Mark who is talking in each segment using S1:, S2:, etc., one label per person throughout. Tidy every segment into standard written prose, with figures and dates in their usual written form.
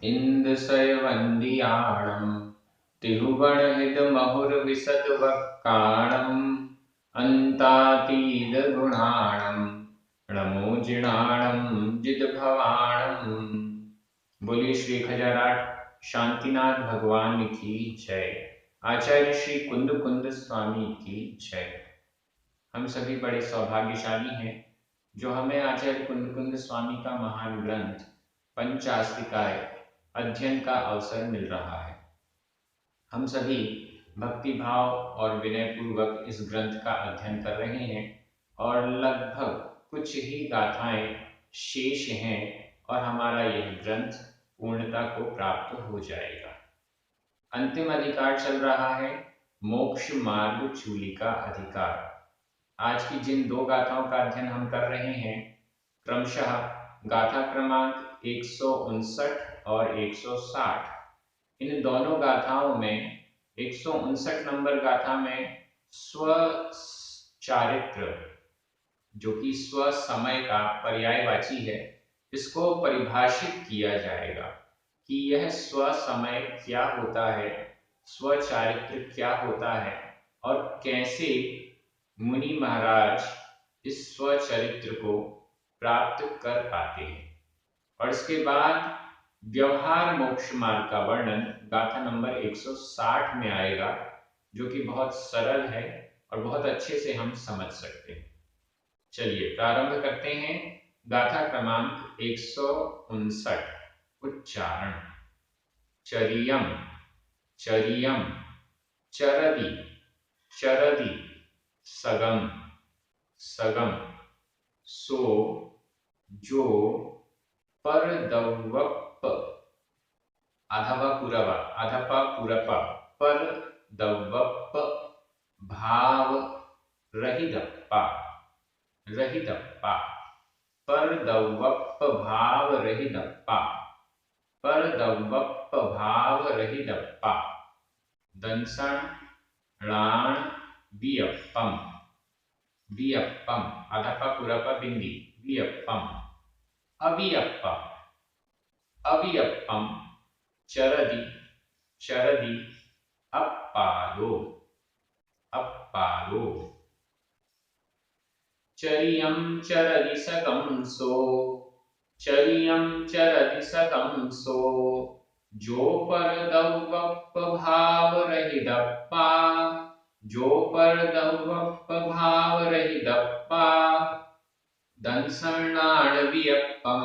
S1: इन्दुसैवन्द्याणं तिरुगणहितमहुरविशदवक्काणम् अन्तातीतगुणाणं नमोजिणाणं जितभवाणम्। बोलिए श्री खजाराठ शांतिनाथ भगवान की जय। आचार्य श्री कुंद कुंद स्वामी की जय। हम सभी बड़े सौभाग्यशाली हैं जो हमें आचार्य कुंद कुंद स्वामी का महान ग्रंथ पंचास्तिकाय अध्ययन का अवसर मिल रहा है। हम सभी भक्ति भाव और विनय पूर्वक इस ग्रंथ का अध्ययन कर रहे हैं और लगभग कुछ ही गाथाएं शेष हैं और हमारा यह ग्रंथ पूर्णता को प्राप्त हो जाएगा। अंतिम अधिकार चल रहा है मोक्ष मार्ग चूली का अधिकार। आज की जिन दो गाथाओं का अध्ययन हम कर रहे हैं क्रमशः गाथा क्रमांक 159 और 160। इन दोनों गाथाओं में 159 नंबर गाथा में स्व चारित्र जो कि स्व समय का पर्यायवाची है, इसको परिभाषित किया जाएगा कि यह स्व समय क्या होता है, स्व चारित्र क्या होता है और कैसे मुनि महाराज इस स्व चरित्र को प्राप्त कर पाते हैं। और इसके बाद व्यवहार मोक्ष मार्ग का वर्णन गाथा नंबर 160 में आएगा, जो कि बहुत सरल है और बहुत अच्छे से हम समझ सकते हैं। चलिए प्रारंभ करते हैं गाथा क्रमांक 159। उच्चारण। चरियम चरियम चरदि चरदि सगम सगम सो जो परदव्वप आधा पा पूरा परदव्वप भाव रहिदप्पा रहिदप्पा परदव्वप भाव रहिदप्पा परदव्वप भाव रहिदप्पा दंसन णाण वियप्पम वियप्पम आधा पा पूरा पा बिंदी वियप्पम अवियप्पम अवियप्पम चरदि चरदि अप्पादो अप्पादो चरियं चरदि सकंसो चरियं चरदि सकंसो जो परदव्वप भाव रहिदप्पा जो परदव्वप भाव रहिदप्पा दंसणाणवियप्पम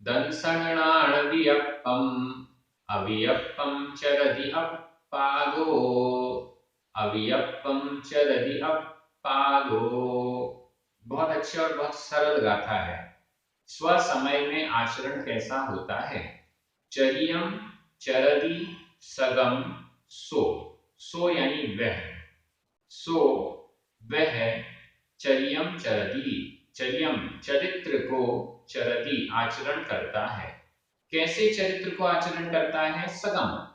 S1: दंसणाणवियप्पम अवियप्पम चरदि अप्पादो अवियप्पम चरदि अप्पादो। बहुत अच्छी और बहुत सरल गाथा है। स्व समय में आचरण कैसा होता है। चरियम चरदि सगम सो सो यानी वह सो वह चरियम चरदि चरियम चरित्र को चरदि आचरण करता है। कैसे चरित्र को आचरण करता है। सगम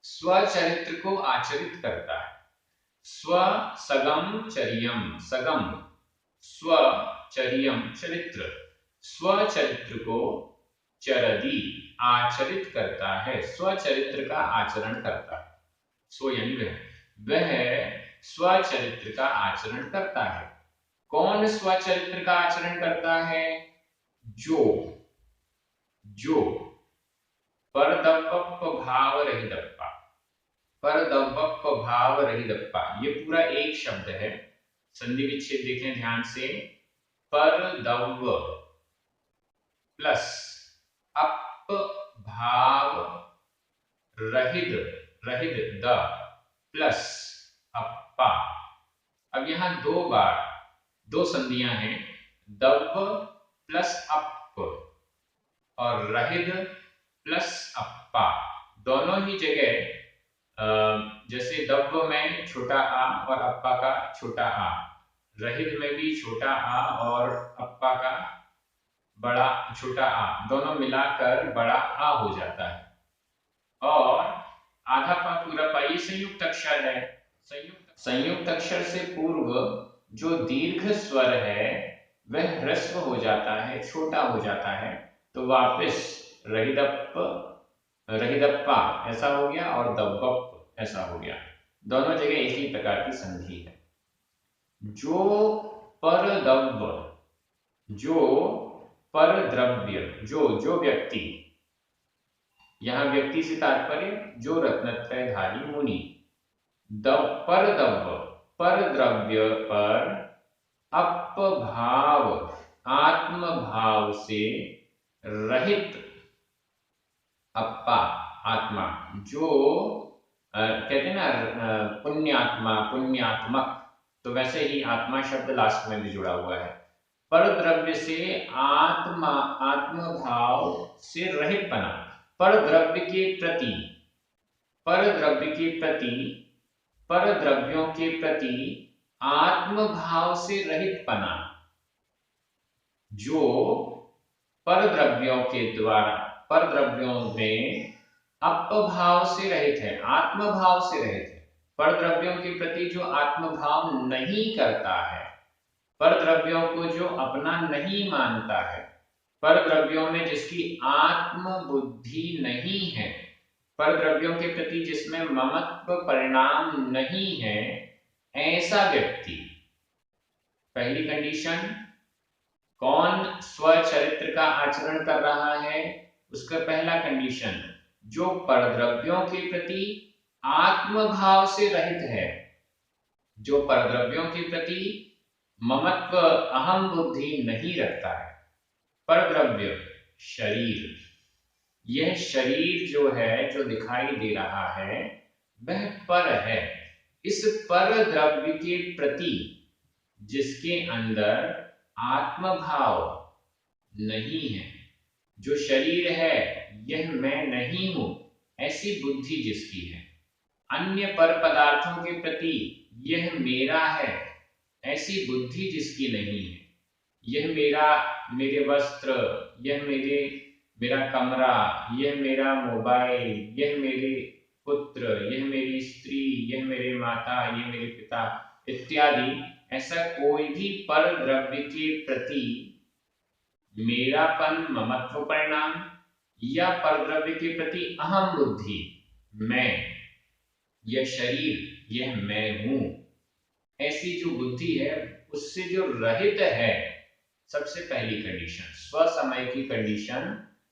S1: स्व चरित्र को आचरित करता है। स्व सगम चरियम सगम स्व चरियम चरित्र स्व चरित्र को चरदि आचरित करता है। स्व चरित्र का आचरण करता है। स्व यानी वह स्व चरित्र का आचरण करता है। कौन स्व चरित्र का आचरण करता है। जो जो परदव्वप भाव रहिदप्पा परदव्वप भाव रहिदप्पा ये पूरा एक शब्द है। संधि विच्छेद देखें ध्यान से। परदव्व प्लस अप भाव रहिद रहिद द प्लस अप्पा। अब यहां दो संधियां हैं। दव्व प्लस अप और रहिद प्लस अप्पा। दोनों ही जगह जैसे दव्व में छोटा आ और अप्पा का छोटा आ, रहिद में भी छोटा आ और अप्पा का बड़ा छोटा आ, दोनों मिलाकर बड़ा आ हो जाता है। और आधा पा पूरा पा ये संयुक्त अक्षर है। संयुक्त अक्षर से पूर्व जो दीर्घ स्वर है वह ह्रस्व हो जाता है, छोटा हो जाता है, तो वापस रहिदप्पा ऐसा हो गया और दब्बप ऐसा हो गया। दोनों जगह एक ही प्रकार की संधि है। जो परद्रव्य, जो परद्रव्य, जो व्यक्ति, यहाँ व्यक्ति से तात्पर्य जो रत्नत्रयधारी मुनि, परद्रव्य, परद्रव्य पर अपभाव, आत्म भाव से रहित, अप्पा आत्मा, जो कहते हैं ना पुण्यात्मा, पुण्यात्मक, तो वैसे ही आत्मा शब्द लास्ट में भी जुड़ा हुआ है। परद्रव्य से आत्मा, आत्म भाव से रहित बना, परद्रव्य के प्रति, परद्रव्य के प्रति, परद्रव्यों के प्रति आत्म भाव से रहित बना, जो परद्रव्यों के द्वारा, परद्रव्यों में अपभाव से रहित है, आत्म भाव से रहित है। परद्रव्यों के प्रति जो आत्म भाव नहीं करता है, परद्रव्यों को जो अपना नहीं मानता है, परद्रव्यों में जिसकी आत्म बुद्धि नहीं है, परद्रव्यों के प्रति जिसमें ममत्व परिणाम नहीं है, ऐसा व्यक्ति, पहली कंडीशन, कौन स्वचरित्र का आचरण कर रहा है, उसका पहला कंडीशन, जो परद्रव्यों के प्रति आत्मभाव से रहित है, जो परद्रव्यों के प्रति ममत्व अहम बुद्धि नहीं रखता है। परद्रव्य शरीर, यह शरीर जो है, जो दिखाई दे रहा है, वह पर है। इस पर द्रव्य के प्रति जिसके अंदर आत्मभाव नहीं है, जो शरीर है यह मैं नहीं हूं, ऐसी बुद्धि जिसकी है, अन्य पर पदार्थों के प्रति यह मेरा है, ऐसी बुद्धि जिसकी नहीं है, यह मेरा, मेरे वस्त्र, यह मेरा कमरा, यह मेरा मोबाइल, यह मेरे पुत्र, यह मेरी स्त्री, यह मेरे माता, यह मेरे पिता इत्यादि, ऐसा कोई भी पर द्रव्य के प्रति मेरापन, ममत्व परिणाम, या परद्रव्य के प्रति अहम बुद्धि, मैं, यह शरीर, यह मैं हूं, ऐसी जो बुद्धि है उससे जो रहित है, सबसे पहली कंडीशन, स्वसमय की कंडीशन,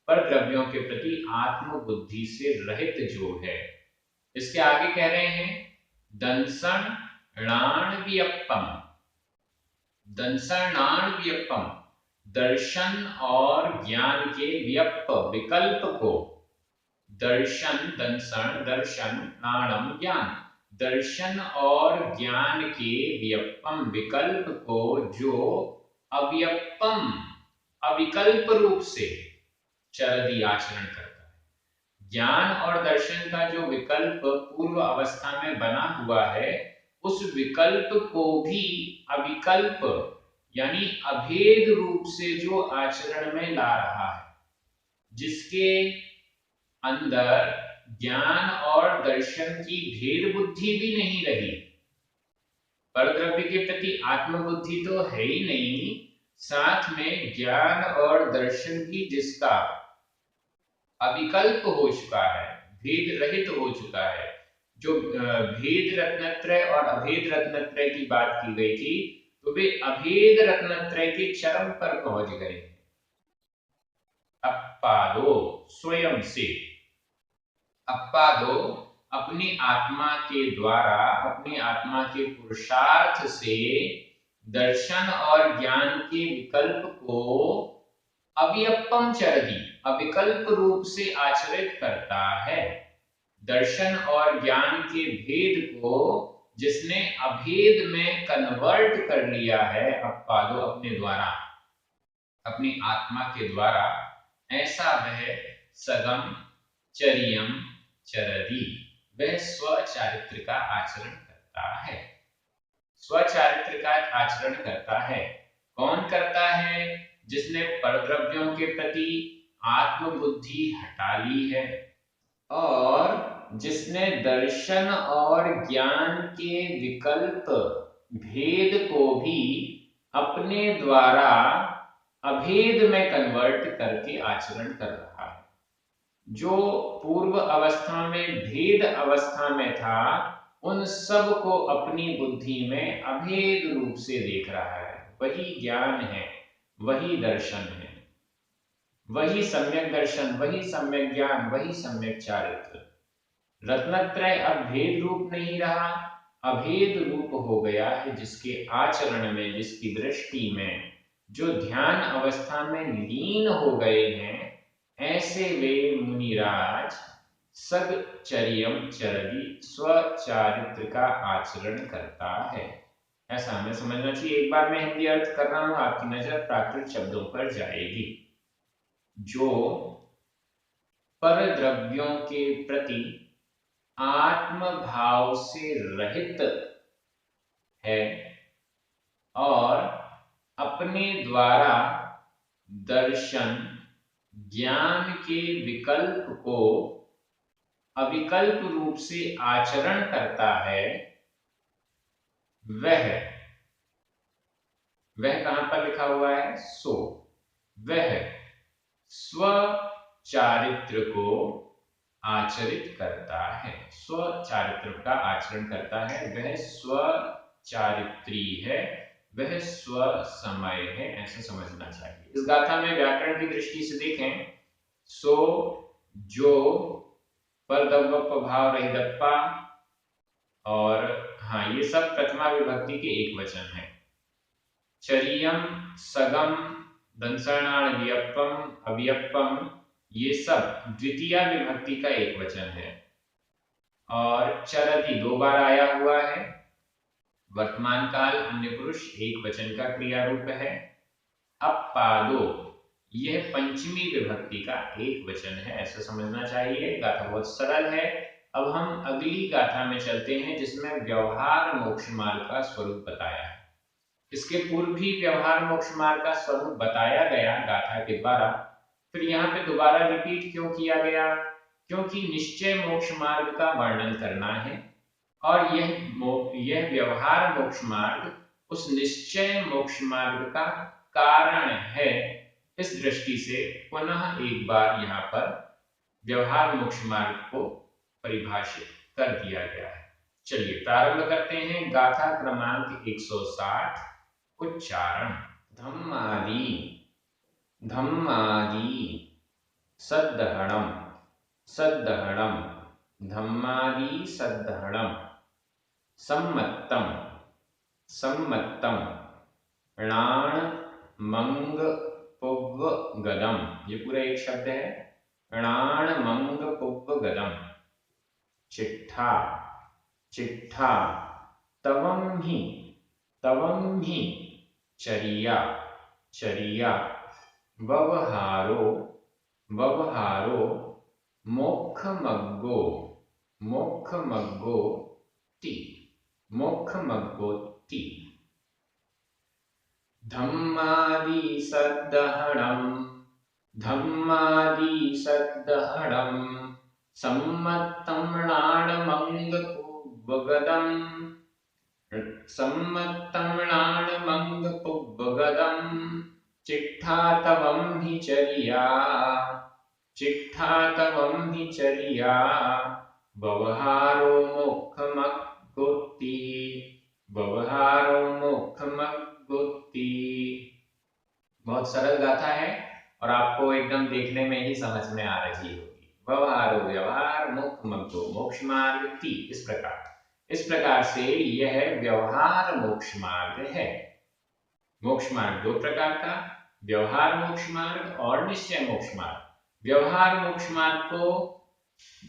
S1: परद्रव्यों के प्रति आत्म बुद्धि से रहित जो है। इसके आगे कह रहे हैं दंसणान व्यप्पम, दंसणान व्यप्पम, दर्शन और ज्ञान के व्यप, विकल्प को, दर्शन, दंसन, दर्शन, नाणम ज्ञान, दर्शन और ज्ञान के व्यप्पम, विकल्प को जो अव्यप्पम, अविकल्प रूप से चरदी आचरण करता है। ज्ञान और दर्शन का जो विकल्प पूर्व अवस्था में बना हुआ है, उस विकल्प को भी अविकल्प यानी अभेद रूप से जो आचरण में ला रहा है, जिसके अंदर ज्ञान और दर्शन की भेद बुद्धि भी नहीं रही, परद्रव्य के प्रति आत्मबुद्धि तो है ही नहीं, साथ में ज्ञान और दर्शन की जिसका अविकल्प हो चुका है, भेद रहित हो चुका है, जो भेद रत्नत्रय और अभेद रत्नत्रय की बात की गई थी, तो वे अभेद रत्नत्रय के चरम पर पहुंच गए। अप्पादो स्वयं से, अप्पादो अपनी आत्मा के द्वारा, अपनी आत्मा के पुरुषार्थ से दर्शन और ज्ञान के विकल्प को अव्यप्पम चरदी, अविकल्प रूप से आचरित करता है। दर्शन और ज्ञान के भेद को जिसने अभेद में कन्वर्ट कर लिया है, अप्पादो अपने द्वारा, अपनी आत्मा के द्वारा, ऐसा वह सगम चरियम चरदी, वह स्वचारित्र का आचरण करता है। स्वचारित्र का आचरण करता है। कौन करता है? जिसने परद्रव्यों के प्रति आत्मबुद्धि हटा ली है और जिसने दर्शन और ज्ञान के विकल्प भेद को भी अपने द्वारा अभेद में कन्वर्ट करके आचरण कर रहा है। जो पूर्व अवस्था में भेद अवस्था में था, उन सब को अपनी बुद्धि में अभेद रूप से देख रहा है। वही ज्ञान है, वही दर्शन है, वही सम्यक दर्शन, वही सम्यक ज्ञान, वही सम्यक चारित्र। रत्नत्रय अब भेद रूप नहीं रहा, अभेद रूप हो गया है। जिसके आचरण में, जिसकी दृष्टि में, जो ध्यान अवस्था में लीन हो गए हैं, ऐसे वे मुनिराज सगचर्यम चरदि स्वचारित्र का आचरण करता है। ऐसा हमें समझना चाहिए। एक बार मैं हिंदी अर्थ कर रहा हूं, आपकी नजर प्राकृत शब्दों पर जाएगी। जो पर द्रव्यों के प्रति आत्म भाव से रहित है और अपने द्वारा दर्शन ज्ञान के विकल्प को अविकल्प रूप से आचरण करता है, वह कहां पर लिखा हुआ है? सो वह स्व चारित्र को आचरित करता है। स्व चारित्र का आचरण करता है, वह स्व चारित्री है, वह स्व समय है, ऐसा समझना चाहिए। इस गाथा में व्याकरण की दृष्टि से देखें, सो, जो, पर दव्वप भाव रहिदप्पा, और हाँ, ये सब प्रथमा विभक्ति के एक वचन है। चरियम, सगम, दंसणाण व्यप्पम, अव्यप्पम, ये सब द्वितीय विभक्ति का एक वचन है। और चरति दो बार आया हुआ है। वर्तमान काल अन्य पुरुष एक वचन का क्रिया रूप है। अपादो, यह पंचमी विभक्ति का एक वचन है, ऐसा समझना चाहिए। गाथा बहुत सरल है। अब हम अगली गाथा में चलते हैं, जिसमें व्यवहार मोक्ष मार्ग का स्वरूप बताया है। इसके पूर्व भी व्यवहार मोक्ष मार्ग का स्वरूप बताया गया गाथा के द्वारा, फिर यहाँ पे दोबारा रिपीट क्यों किया गया? क्योंकि निश्चय मोक्ष मार्ग का वर्णन करना है, और यह व्यवहार मोक्ष मार्ग उस निश्चय मोक्ष मार्ग का कारण है। इस दृष्टि से पुनः एक बार यहाँ पर व्यवहार मोक्ष मार्ग को परिभाषित कर दिया गया है। चलिए प्रारंभ करते हैं। गाथा क्रमांक 160, उच्चारण। धम्मादि, धम्मादि, सद्दहणम, सद्दहणम, धम्मादि सद्दहणम, सम्मत्तम, सम्मत्तम, णाण मंग पुव्व गदम, ये पूरा एक शब्द है। णाण मंग पुव्व गदम, चिट्ठा, चिट्ठा, तवम ही, तवम ही, चरिया, चरिया, व्यवहारो, व्यवहारो, मोक्षमग्गो, मोक्षमग्गो ति, मोक्षमग्गो ति। धम्मादि सद्दहणम, धम्मादि सद्दहणम, सम्मत्तं णाणमङ्गपुव्वगदं, सम्मत्तं णाणमङ्गपुव्वगदं, चिट्ठा तवं हि चरिया, चिट्ठा तवं हि चरिया, व्यवहारो मोक्षमग्गोति, व्यवहारो मोक्षमग्गोति। बहुत सरल गाथा है और आपको एकदम देखने में ही समझ में आ रही होगी। व्यवहारो, व्यवहार, मोक्षमग्गो, मोक्ष मार्ग ति, इस प्रकार से यह व्यवहार मोक्ष मार्ग है। मोक्ष मार्ग दो प्रकार का, व्यवहार मोक्ष मार्ग और निश्चय मोक्ष मार्ग। व्यवहार मोक्ष मार्ग को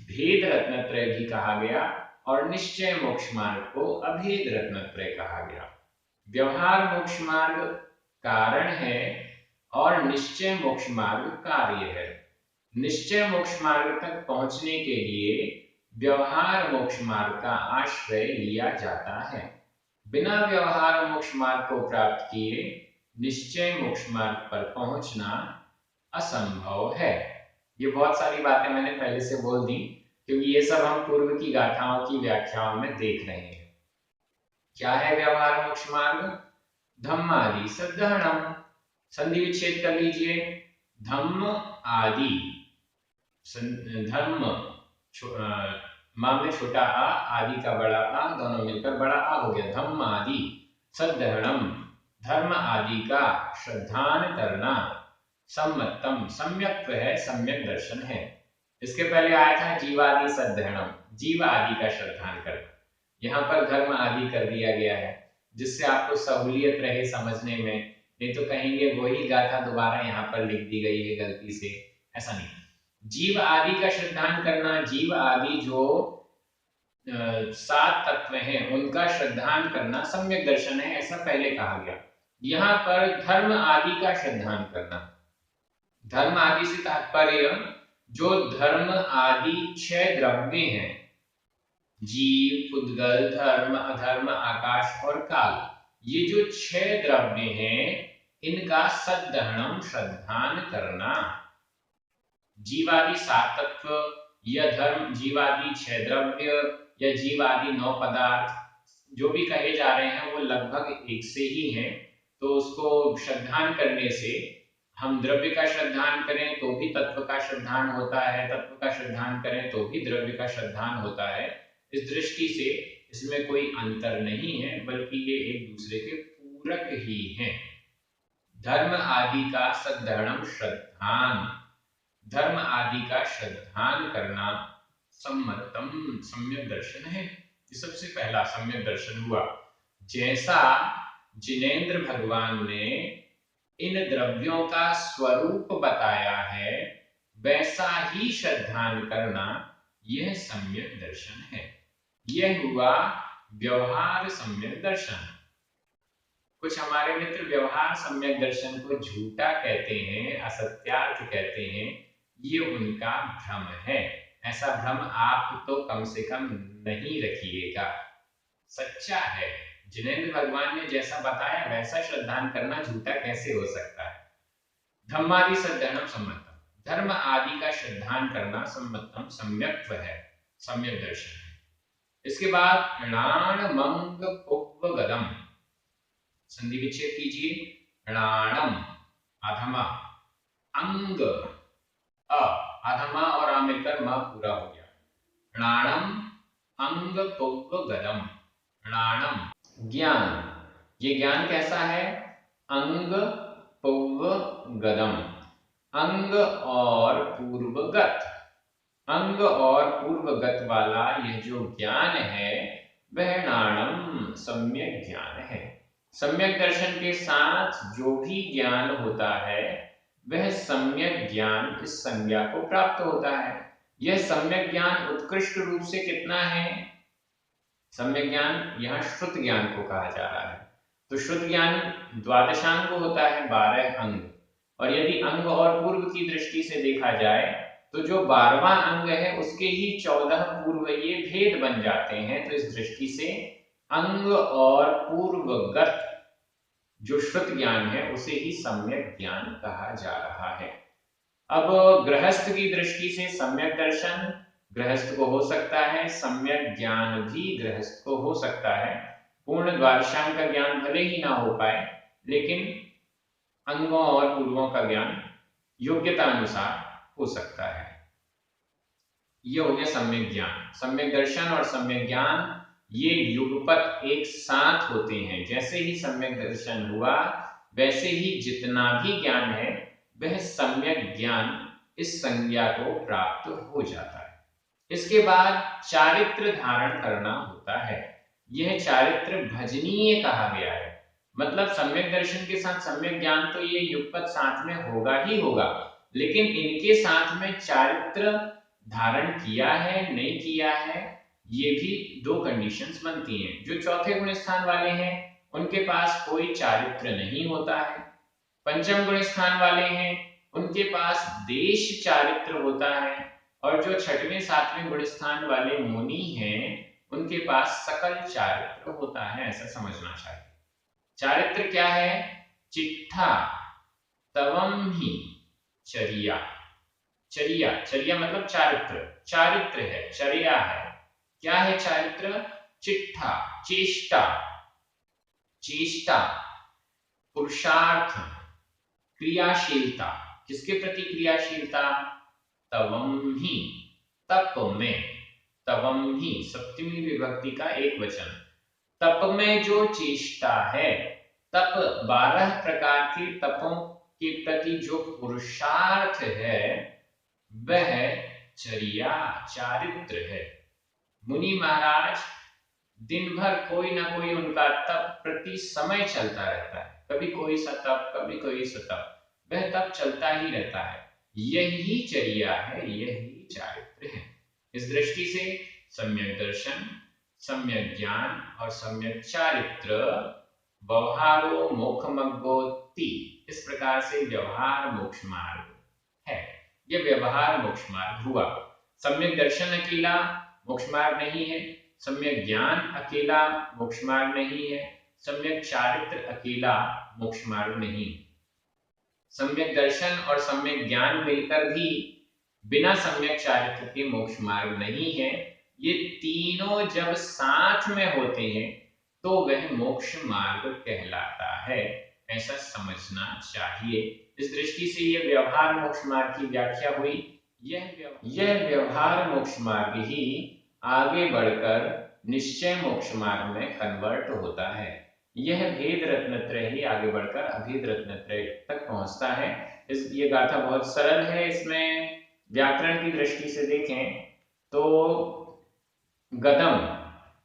S1: भेद रत्नत्रय भी कहा गया और निश्चय मोक्ष मार्ग को अभेद रत्नत्रय कहा गया। व्यवहार मोक्ष मार्ग कारण है और निश्चय मोक्ष मार्ग कार्य है। निश्चय मोक्ष मार्ग तक पहुंचने के लिए व्यवहार मोक्ष मार्ग का आश्रय लिया जाता है। बिना व्यवहार मोक्ष मार्ग को प्राप्त किए निश्चय मोक्ष मार्ग पर पहुंचना असंभव है। ये बहुत सारी बातें मैंने पहले से बोल दी, क्योंकि ये सब हम पूर्व की गाथाओं की व्याख्याओं में देख रहे हैं। क्या है व्यवहार मोक्ष मार्ग? धम्मादि सद्दहणम, संधि विच्छेद कर लीजिए। धम्म आदि, धर्म माँ में छोटा आ, आदि का बड़ा आ, दोनों मिलकर बड़ा आ हो गया। धम्म आदि सद्धरणम, धर्म आदि का श्रद्धान करना। सम्मतम, सम्यक है, सम्यक दर्शन है। इसके पहले आया था जीवादि सद्धरणम, जीव आदि का श्रद्धान करना। यहाँ पर धर्म आदि कर दिया गया है जिससे आपको सहूलियत रहे समझने में, नहीं तो कहेंगे वही गाथा दोबारा यहाँ पर लिख दी गई है गलती से, ऐसा नहीं। जीव आदि का श्रद्धान करना, जीव आदि जो 7 तत्व हैं उनका श्रद्धान करना सम्यक दर्शन है, ऐसा पहले कहा गया। यहाँ पर धर्म आदि का श्रद्धान करना, धर्म आदि से तात्पर्य जो धर्म आदि 6 द्रव्य हैं, जीव, पुद्गल, धर्म, अधर्म, आकाश और काल, ये जो 6 द्रव्य हैं इनका सद्धरणम, श्रद्धान करना। जीवादि 7 तत्व या धर्म, जीवादि 6 द्रव्य या जीवादि 9 पदार्थ, जो भी कहे जा रहे हैं वो लगभग एक से ही हैं। तो उसको श्रद्धान करने से हम द्रव्य का श्रद्धान करें तो भी तत्व का श्रद्धान होता है, तत्व का श्रद्धान करें तो भी द्रव्य का श्रद्धान होता है। इस दृष्टि से इसमें कोई अंतर नहीं है, बल्कि ये एक दूसरे के पूरक ही हैं। धर्म आदि का सद्धरणम, श्रद्धान, धर्म आदि का श्रद्धान करना सम्मतम, सम्यक दर्शन है। ये सबसे पहला सम्यक दर्शन हुआ। जैसा जिनेंद्र भगवान ने इन द्रव्यों का स्वरूप बताया है वैसा ही श्रद्धान करना, यह सम्यक दर्शन है। यह हुआ व्यवहार सम्यक दर्शन। कुछ हमारे मित्र व्यवहार सम्यक दर्शन को झूठा कहते हैं, असत्यार्थ कहते हैं, ये उनका भ्रम है। ऐसा भ्रम आप तो कम से कम नहीं रखिएगा, सच्चा है। जिनेंद्र भगवान ने जैसा बताया वैसा श्रद्धान करना झूठा कैसे हो सकता है। धम्मादि सद्धरणम सम्मतम, धर्म आदि का श्रद्धान करना सम्मतम, सम्यक्त्व है, सम्यक दर्शन है। इसके बाद णाण मंग पुप्प गदम, संधि विच्छेद कीजिए। णाणम अधमा, अंग अ, अधमा और आ मिलकर म पूरा हो गया। णाणम अंग पुप्प गदम, णाणम ज्ञान, ये ज्ञान कैसा है? अंग पुव्व गदम, अंग और पूर्वगत, अंग और पूर्वगत वाला यह जो ज्ञान है वह नाणम सम्यक ज्ञान है। सम्यक दर्शन के साथ जो भी ज्ञान होता है वह सम्यक ज्ञान इस संज्ञा को प्राप्त होता है। यह सम्यक ज्ञान उत्कृष्ट रूप से कितना है? सम्यक ज्ञान यहाँ श्रुत ज्ञान को कहा जा रहा है। तो श्रुत ज्ञान द्वादशांग होता है, 12 अंग, और यदि अंग और पूर्व की दृष्टि से देखा जाए तो जो 12वां अंग है उसके ही 14 पूर्व ये भेद बन जाते हैं। तो इस दृष्टि से अंग और पूर्वगत जो श्रुत ज्ञान है उसे ही सम्यक ज्ञान कहा जा रहा है। अब गृहस्थ की दृष्टि से सम्यक दर्शन गृहस्थ को हो सकता है, सम्यक ज्ञान भी गृहस्थ को हो सकता है। पूर्ण द्वादशांग का ज्ञान भले ही ना हो पाए, लेकिन अंगों और पूर्वों का ज्ञान योग्यता अनुसार हो सकता है। ये हो गया सम्यक ज्ञान। सम्यक दर्शन और सम्यक ज्ञान ये युगपत एक साथ होते हैं। जैसे ही सम्यक दर्शन हुआ वैसे ही जितना भी ज्ञान है वह सम्यक ज्ञान इस संज्ञा को प्राप्त हो जाता है। इसके बाद चारित्र धारण करना होता है। यह चारित्र भजनीय कहा गया है, मतलब सम्यक दर्शन के साथ सम्यक ज्ञान तो ये युगपत साथ में होगा ही होगा, लेकिन इनके साथ में चारित्र धारण किया है नहीं किया है ये भी 2 कंडीशंस बनती हैं। जो चौथे गुण स्थान वाले हैं उनके पास कोई चारित्र नहीं होता है। पंचम गुण स्थान वाले हैं उनके पास देश चारित्र होता है, और जो 6वें 7वें गुण स्थान वाले मुनि हैं उनके पास सकल चारित्र होता है। ऐसा समझना चाहिए। चारित्र क्या है? चिट्ठा तवम ही चर्या, चर्या, चर्या मतलब चारित्र, चारित्र है, चर्या है। क्या है चारित्र? चिट्ठा, चेष्टा, चेष्टा, पुरुषार्थ, क्रियाशीलता। किसके प्रति क्रियाशीलता? तवम ही, तप में, तवम ही सप्तमी विभक्ति का एक वचन। तप में जो चेष्टा है, तप 12 प्रकार के तपों के प्रति जो पुरुषार्थ है वह चर्या, चारित्र है। मुनि महाराज दिन भर कोई ना कोई उनका तप प्रति समय चलता रहता है, कभी कोई सा तप, कभी कोई सा तप, वह तप चलता ही रहता है। यही चर्या है, यही चारित्र है। इस दृष्टि से सम्यक दर्शन, सम्यक ज्ञान और सम्यक चारित्र व्यवहारो मोक्षमग्गोति, इस प्रकार से व्यवहार मोक्ष मार्ग है। यह व्यवहार मोक्ष मार्ग हुआ। सम्यक दर्शन अकेला मोक्ष मार्ग नहीं है, सम्यक ज्ञान अकेला मोक्ष मार्ग नहीं है, सम्यक चारित्र अकेला मोक्ष मार्ग नहीं। सम्यक दर्शन और सम्यक ज्ञान मिलकर भी बिना सम्यक चारित्र के मोक्ष मार्ग नहीं है। ये तीनों जब साथ में होते हैं तो वह मोक्ष मार्ग कहलाता है, ऐसा समझना चाहिए। इस दृष्टि से यह व्यवहार मोक्ष मार्ग की व्याख्या हुई। यह व्यवहार मोक्ष मार्ग ही आगे बढ़कर निश्चय मोक्ष मार्ग में कन्वर्ट होता है। यह भेद रत्नत्रय ही आगे बढ़कर अभेद रत्नत्रय तक पहुंचता है। ये गाथा बहुत सरल है। इसमें व्याकरण की दृष्टि से देखें तो गदम,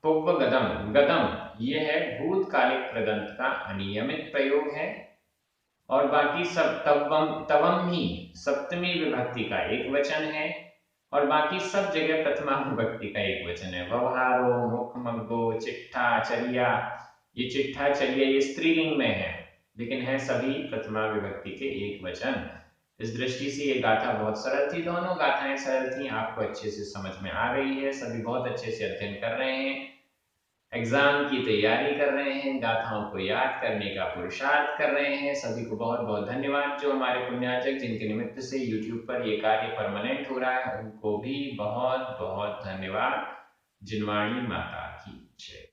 S1: पूर्व गदम, गदम यह है भूतकालिक प्रदंत का अनियमित प्रयोग है, और बाकी सब तवम, तवम ही सप्तमी विभक्ति का एक वचन है, और बाकी सब जगह प्रथमा विभक्ति का एक वचन है। व्यवहारो, मुखमग्गो, चिट्ठा, चर्या, ये चिट्ठा चर्या ये स्त्रीलिंग में है, लेकिन है सभी प्रथमा विभक्ति के एक वचन। इस दृष्टि से ये गाथा बहुत सरल थी, दोनों गाथाएं सरल थी, आपको अच्छे से समझ में आ रही है, सभी बहुत अच्छे से अध्ययन कर रहे हैं, एग्जाम की तैयारी कर रहे हैं, गाथाओं को याद करने का पुरुषार्थ कर रहे हैं। सभी को बहुत बहुत धन्यवाद। जो हमारे पुण्यार्चक जिनके निमित्त से YouTube पर ये कार्य परमानेंट हो रहा है, उनको भी बहुत बहुत धन्यवाद। जिनवाणी माता की जय।